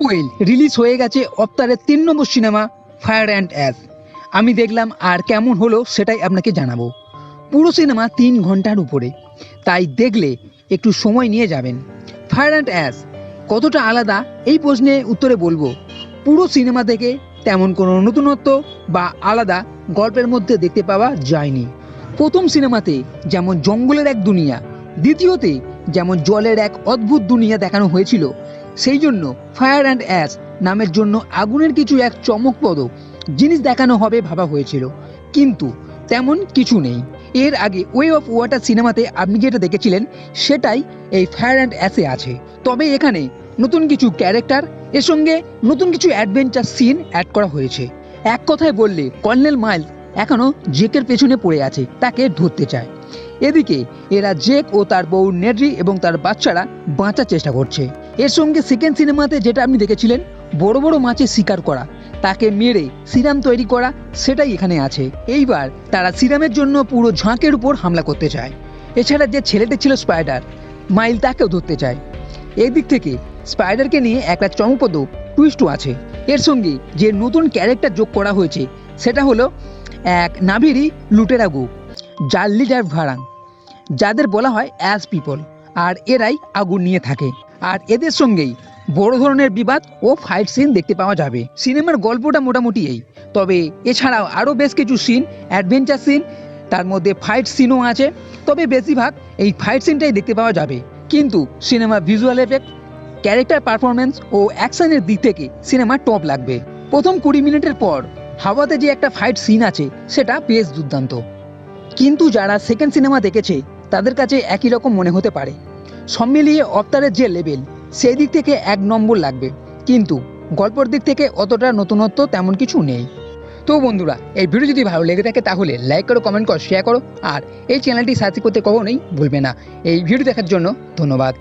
Well release হয়ে গেছে অবতারের 3 নম্বর সিনেমা ফায়ার অ্যান্ড অ্যাশ। আমি দেখলাম আর কেমন হলো সেটাই আপনাকে জানাবো। পুরো সিনেমা 3 ঘন্টার উপরে, তাই দেখলে একটু সময় নিয়ে যাবেন। ফায়ার অ্যান্ড অ্যাশ কতটা আলাদা এই প্রশ্নে উত্তরে বলবো, পুরো সিনেমা থেকে তেমন কোনো নতুনত্ব বা আলাদা গল্পের মধ্যে দেখতে পাওয়া যায়নি। প্রথম সিনেমাতে যেমন জঙ্গলের এক দুনিয়া, দ্বিতীয়তে যেমন জলের এক অদ্ভুত দুনিয়া দেখানো হয়েছিল, সেই জন্য ফায়ার অ্যান্ড অ্যাশ নামের জন্য আগুনের কিছু এক চমকপ্রদ জিনিস দেখানো হবে ভাবা হয়েছিল, কিন্তু তেমন কিছু নেই। এর আগে ওয়ে অফ ওয়াটার সিনেমাতে আপনি যেটা দেখেছিলেন সেটাই এই ফায়ার অ্যান্ড অ্যাশে আছে, তবে এখানে নতুন কিছু ক্যারেক্টার, এর সঙ্গে নতুন কিছু অ্যাডভেঞ্চার সিন অ্যাড করা হয়েছে। এক কথায় বললে কর্নেল মাইলস এখনও জেকের পেছনে পড়ে আছে, তাকে ধরতে চায়। এদিকে এরা জেক ও তার বউ নেড্রি এবং তার বাচ্চারা বাঁচার চেষ্টা করছে। এর সঙ্গে সেকেন্ড সিনেমাতে যেটা আপনি দেখেছিলেন বড় বড় মাছের শিকার করা, তাকে মেরে সিরাম তৈরি করা, সেটাই এখানে আছে। এইবার তারা সিরামের জন্য পুরো ঝাঁকের উপর হামলা করতে চায়। এছাড়া যে ছেলেটি ছিল স্পাইডার, মাইল তাকেও ধরতে চায়। এই দিক থেকে স্পাইডারকে নিয়ে একটা চমকপ্রদ টুইস্টও আছে। এর সঙ্গে যে নতুন ক্যারেক্টার যোগ করা হয়েছে সেটা হলো এক নাভিরি লুটেরা গ্রুপ, যার লিডার ভারাং, যাদের বলা হয় অ্যাজ পিপল, আর এরাই আগুন নিয়ে থাকে। আর এদের সঙ্গেই বড় ধরনের বিবাদ ও ফাইট সিন দেখতে পাওয়া যাবে। সিনেমার গল্পটা মোটামুটি এই, তবে এছাড়াও আরও বেশ কিছু সিন, অ্যাডভেঞ্চার সিন, তার মধ্যে ফাইট সিনও আছে, তবে বেশিরভাগ এই ফাইট সিনটাই দেখতে পাওয়া যাবে। কিন্তু cinema visual effect, character performance ও অ্যাকশনের দিক থেকে সিনেমা টপ লাগবে। প্রথম 20 মিনিটের পর হাওয়াতে যে একটা ফাইট সিন আছে সেটা বেশ দুর্দান্ত, কিন্তু যারা সেকেন্ড সিনেমা দেখেছে তাদের কাছে একই রকম মনে হতে পারে। সব মিলিয়ে অবতারের যে লেভেল সেই দিক থেকে 1 নম্বর লাগবে, কিন্তু গল্পের দিক থেকে অতটা নতুনত্ব তেমন কিছু নেই। তো বন্ধুরা, এই ভিডিও যদি ভালো লেগে থাকে তাহলে লাইক করো, কমেন্ট করো, শেয়ার করো, আর এই চ্যানেলটি সাবস্ক্রাইব করতে কখনোই ভুলবে না। এই ভিডিও দেখার জন্য ধন্যবাদ।